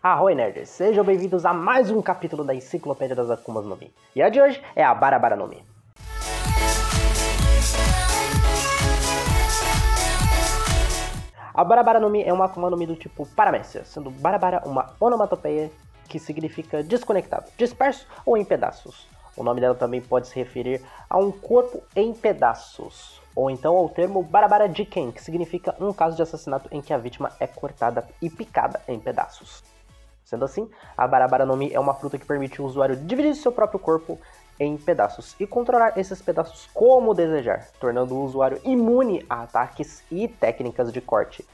Arroi nerds, sejam bem-vindos a mais um capítulo da Enciclopédia das Akumas no Mi. E a de hoje é a Barabara no Mi. A Barabara no Mi é uma Akuma no Mi do tipo paramécia, sendo Barabara uma onomatopeia que significa desconectado, disperso ou em pedaços. O nome dela também pode se referir a um corpo em pedaços, ou então ao termo Barabara Jiken, que significa um caso de assassinato em que a vítima é cortada e picada em pedaços. Sendo assim, a Barabara no Mi é uma fruta que permite o usuário dividir seu próprio corpo em pedaços e controlar esses pedaços como desejar, tornando o usuário imune a ataques e técnicas de corte,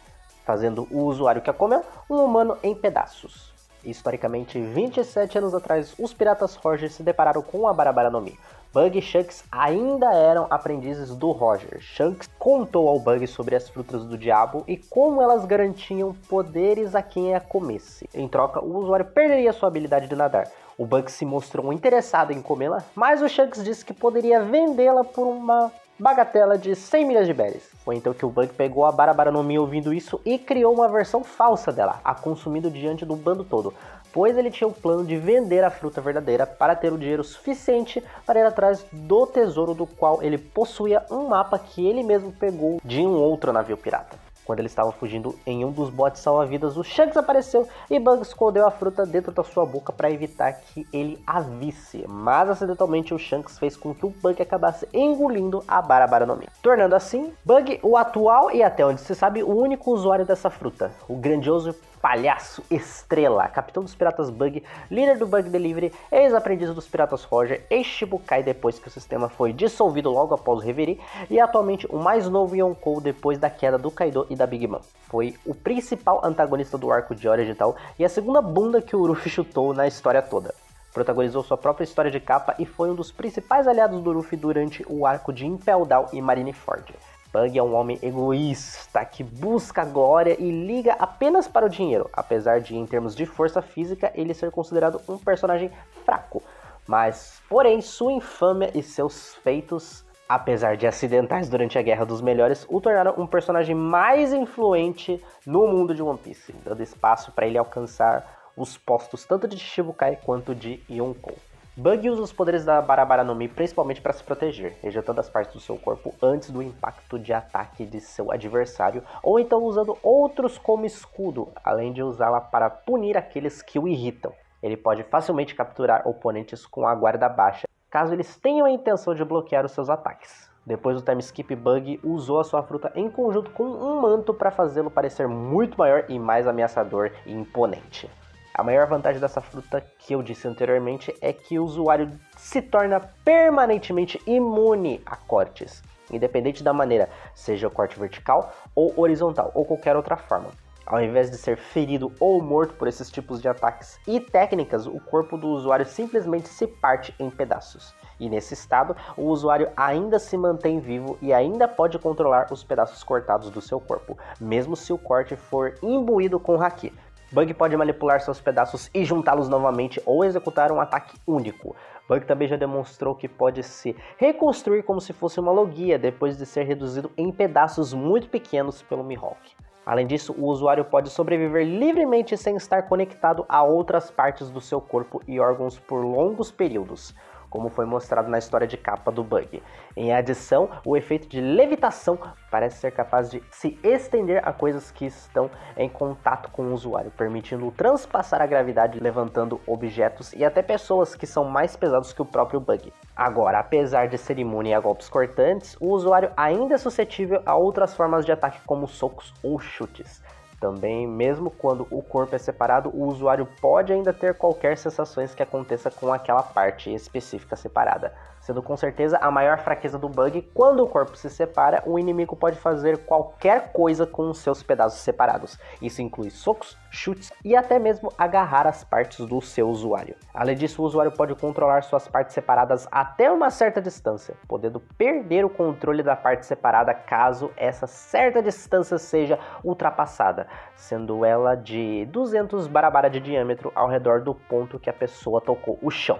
fazendo o usuário que a comeu um humano em pedaços. Historicamente, 27 anos atrás, os piratas Roger se depararam com a Barabara no Mi. Bug e Shanks ainda eram aprendizes do Roger. Shanks contou ao Bug sobre as frutas do diabo e como elas garantiam poderes a quem a comesse. Em troca, o usuário perderia sua habilidade de nadar. O Bug se mostrou interessado em comê-la, mas o Shanks disse que poderia vendê-la por uma bagatela de 100 milhas de berries. Foi então que o Bug pegou a Barabara no Mi ouvindo isso e criou uma versão falsa dela, a consumindo diante do bando todo, pois ele tinha o plano de vender a fruta verdadeira para ter o dinheiro suficiente para ir atrás do tesouro, do qual ele possuía um mapa que ele mesmo pegou de um outro navio pirata. Quando ele estava fugindo em um dos botes salva-vidas, o Shanks apareceu e Bug escondeu a fruta dentro da sua boca para evitar que ele a visse. Mas acidentalmente o Shanks fez com que o Bug acabasse engolindo a Barabara no Mi, tornando assim Bug o atual e, até onde se sabe, o único usuário dessa fruta. O grandioso Palhaço Estrela, capitão dos piratas Bug, líder do Bug Delivery, ex-aprendiz dos piratas Roger e Shichibukai depois que o sistema foi dissolvido logo após o Reverie, e atualmente o mais novo Yonkou depois da queda do Kaido e da Big Mom. Foi o principal antagonista do arco de Origin e a segunda bunda que o Luffy chutou na história toda. Protagonizou sua própria história de capa e foi um dos principais aliados do Luffy durante o arco de Impel Down e Marineford. Bug é um homem egoísta que busca a glória e liga apenas para o dinheiro, apesar de, em termos de força física, ele ser considerado um personagem fraco. Mas, porém, sua infâmia e seus feitos, apesar de acidentais durante a Guerra dos Melhores, o tornaram um personagem mais influente no mundo de One Piece, dando espaço para ele alcançar os postos tanto de Shichibukai quanto de Yonkou. Bug usa os poderes da Barabara no Mi principalmente para se proteger, ejetando as partes do seu corpo antes do impacto de ataque de seu adversário, ou então usando outros como escudo, além de usá-la para punir aqueles que o irritam. Ele pode facilmente capturar oponentes com a guarda baixa, caso eles tenham a intenção de bloquear os seus ataques. Depois do time skip, Bug usou a sua fruta em conjunto com um manto para fazê-lo parecer muito maior e mais ameaçador e imponente. A maior vantagem dessa fruta, que eu disse anteriormente, é que o usuário se torna permanentemente imune a cortes, independente da maneira, seja o corte vertical ou horizontal ou qualquer outra forma. Ao invés de ser ferido ou morto por esses tipos de ataques e técnicas, o corpo do usuário simplesmente se parte em pedaços. E nesse estado, o usuário ainda se mantém vivo e ainda pode controlar os pedaços cortados do seu corpo, mesmo se o corte for imbuído com haki. Bug pode manipular seus pedaços e juntá-los novamente ou executar um ataque único. Bug também já demonstrou que pode se reconstruir como se fosse uma logia depois de ser reduzido em pedaços muito pequenos pelo Mihawk. Além disso, o usuário pode sobreviver livremente sem estar conectado a outras partes do seu corpo e órgãos por longos períodos, como foi mostrado na história de capa do Bug. Em adição, o efeito de levitação parece ser capaz de se estender a coisas que estão em contato com o usuário, permitindo-o transpassar a gravidade, levantando objetos e até pessoas que são mais pesados que o próprio Bug. Agora, apesar de ser imune a golpes cortantes, o usuário ainda é suscetível a outras formas de ataque como socos ou chutes. Também, mesmo quando o corpo é separado, o usuário pode ainda ter qualquer sensações que aconteça com aquela parte específica separada, sendo com certeza a maior fraqueza do Bug. Quando o corpo se separa, o inimigo pode fazer qualquer coisa com os seus pedaços separados. Isso inclui socos, chutes e até mesmo agarrar as partes do seu usuário. Além disso, o usuário pode controlar suas partes separadas até uma certa distância, podendo perder o controle da parte separada caso essa certa distância seja ultrapassada, sendo ela de 200 Barabara de diâmetro ao redor do ponto que a pessoa tocou o chão.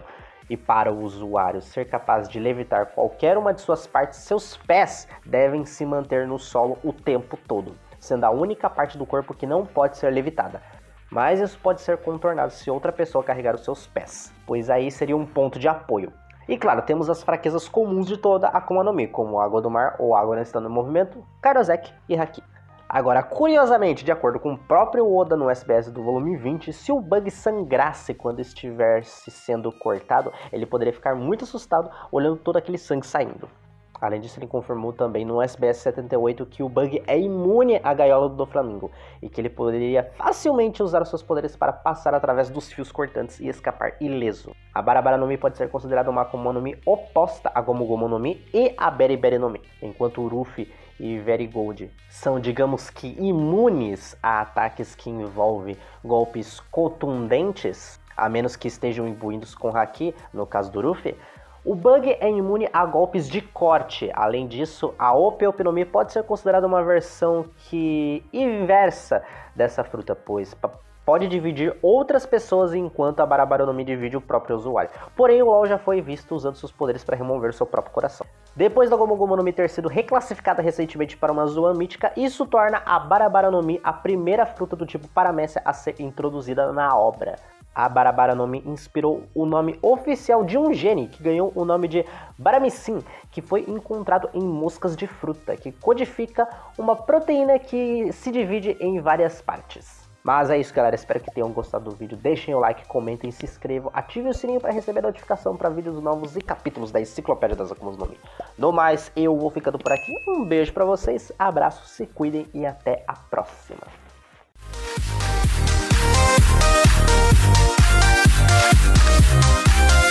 E para o usuário ser capaz de levitar qualquer uma de suas partes, seus pés devem se manter no solo o tempo todo, sendo a única parte do corpo que não pode ser levitada. Mas isso pode ser contornado se outra pessoa carregar os seus pés, pois aí seria um ponto de apoio. E claro, temos as fraquezas comuns de toda a Akuma no Mi, como Água do Mar ou Água não estando em movimento, Kairosek e Haki. Agora, curiosamente, de acordo com o próprio Oda no SBS do volume 20, se o Bug sangrasse quando estivesse sendo cortado, ele poderia ficar muito assustado olhando todo aquele sangue saindo. Além disso, ele confirmou também no SBS 78 que o Bug é imune à gaiola do Doflamingo e que ele poderia facilmente usar os seus poderes para passar através dos fios cortantes e escapar ileso. A Barabara no Mi pode ser considerada uma Akuma no Mi oposta a Gomu Gomu no Mi e a Beriberi no Mi, enquanto o Ruffy e Verigold são, digamos que, imunes a ataques que envolvem golpes contundentes, a menos que estejam imbuídos com Haki, no caso do Ruffy. O Bug é imune a golpes de corte. Além disso, a Ope Ope no Mi pode ser considerada uma versão inversa dessa fruta, pois pode dividir outras pessoas enquanto a Barabara no Mi divide o próprio usuário. Porém, o LoL já foi visto usando seus poderes para remover seu próprio coração. Depois da Gomu Gomu no Mi ter sido reclassificada recentemente para uma Zoan mítica, isso torna a Barabara no Mi a primeira fruta do tipo Paramécia a ser introduzida na obra. A Barabara no Mi inspirou o nome oficial de um gene que ganhou o nome de Baramicin, que foi encontrado em moscas de fruta, que codifica uma proteína que se divide em várias partes. Mas é isso, galera, espero que tenham gostado do vídeo, deixem o like, comentem, se inscrevam, ativem o sininho para receber notificação para vídeos novos e capítulos da Enciclopédia das Akumas no Mi. No mais, eu vou ficando por aqui, um beijo para vocês, abraços, se cuidem e até a próxima. We'll be right back.